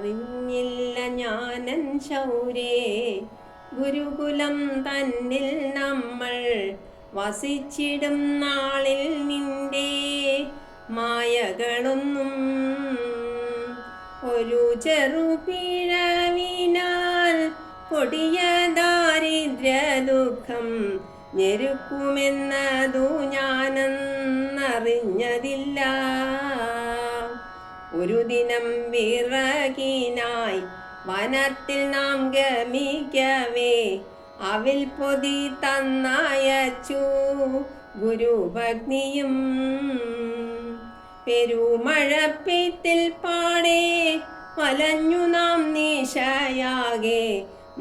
അറിഞ്ഞില്ല ഞാനൻ ശൗരേ ഗുരുകുലം തന്നിൽ നമ്മൾ വസിച്ചിടും നാളിൽ നിന്റെ മായകളൊന്നും ഒരു ചെറുപിഴവിനാൽ കൊടിയ ദാരിദ്ര്യ ദുഃഖം ഞെരുക്കുമെന്നതു ഞാനെന്നറിഞ്ഞതില്ല. ഒരു ദിനം വിറകിനായി വനത്തിൽ നാം ഗമിക്കവേ അവിൽ പൊതി തന്നയച്ചു ഗുരുഭഗ്നിയും. പെരുമഴപ്പെയ്ത്തിൽ പാടെ വലഞ്ഞു നാം നിശയാകെ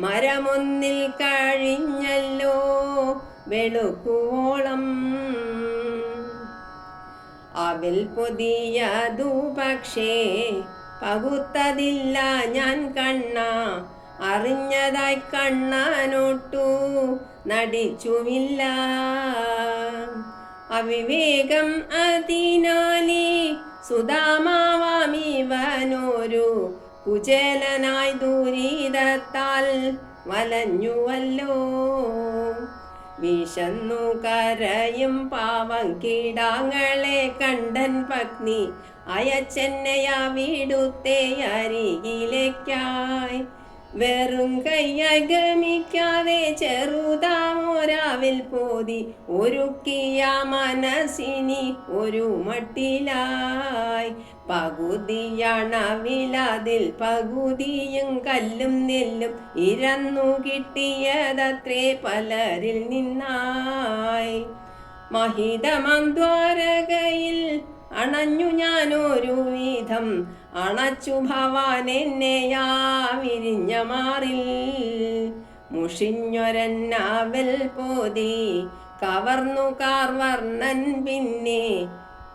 മരമൊന്നിൽ കഴിഞ്ഞല്ലോ വെളുക്കുവോളം. അവിൽ പൊതിയതു പക്ഷേ പകുത്തതില്ല ഞാൻ കണ്ണ, അറിഞ്ഞതായി കണ്ണനൊട്ടു നടിച്ചുമില്ല. അവിവേകം അതിനാലേ സുധാമാവാമിവനൊരു കുചേലനായി ദുരിതത്താൽ വലഞ്ഞുവല്ലോ. വിശന്നു കരയും പാവം കീടാങ്ങളെ കണ്ടൻ പത്നി അയച്ചെന്നയാവിടുത്തെ അരികിലേക്കായി. വെറും കൈയഗമിക്കാതെ ചെറുതാമോരാവിൽ പോതി ഒരുക്കിയ മനസ്സിനി ഒരു മട്ടിലായി. പകുതിയണവിലതിൽ പകുതിയും കല്ലും നെല്ലും ഇരന്നു കിട്ടിയതത്രേ പലരിൽ നിന്നായി. മഹിതമാം ദ്വാരകയിൽ അണഞ്ഞു ഞാനൊരു വിധം, അണച്ചു ഭവാൻ എന്നെയാ വിരിഞ്ഞ മാറിൽ. മുഷിഞ്ഞൊരന്നാവൽ പോതി കവർന്നു കാർവർണ്ണൻ പിന്നെ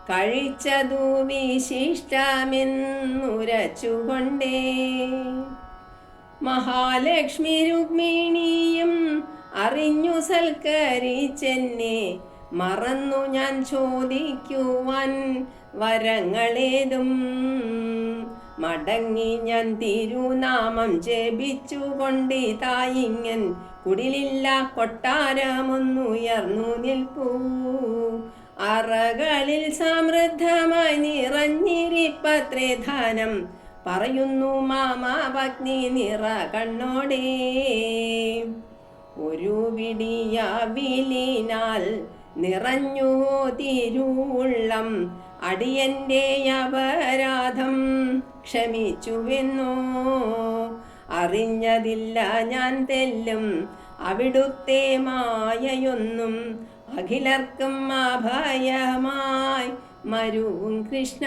കഴിച്ചതു വിശിഷ്ടമെന്നുരച്ചുകൊണ്ടേ. മഹാലക്ഷ്മി രുക്മിണിയും അറിഞ്ഞു സൽക്കരിച്ചെന്നെ, മറന്നു ഞാൻ ചോദിക്കുവാൻ വരങ്ങളേതും. മടങ്ങി ഞാൻ തിരുനാമം ജപിച്ചുകൊണ്ടിതായിങ്ങൻ കുടിലില്ല കൊട്ടാരമൊന്നുയർന്നു നിൽപ്പൂ. അറകളിൽ സമൃദ്ധമായി നിറഞ്ഞിരിപ്പത്രേ ധനം, പറയുന്നു മാമാഭഗ്നി നിറ കണ്ണോടേ. ഒരു വിടിയവിലിനാൽ നിറഞ്ഞു തിരുവുള്ളം, അടിയന്റെ അപരാധം ക്ഷമിച്ചുവെന്നോ. അറിഞ്ഞതില്ല ഞാൻ തെല്ലും അവിടുത്തെ മായയൊന്നും, അഖിലർക്കും അഭയമായി മരുവും കൃഷ്ണ.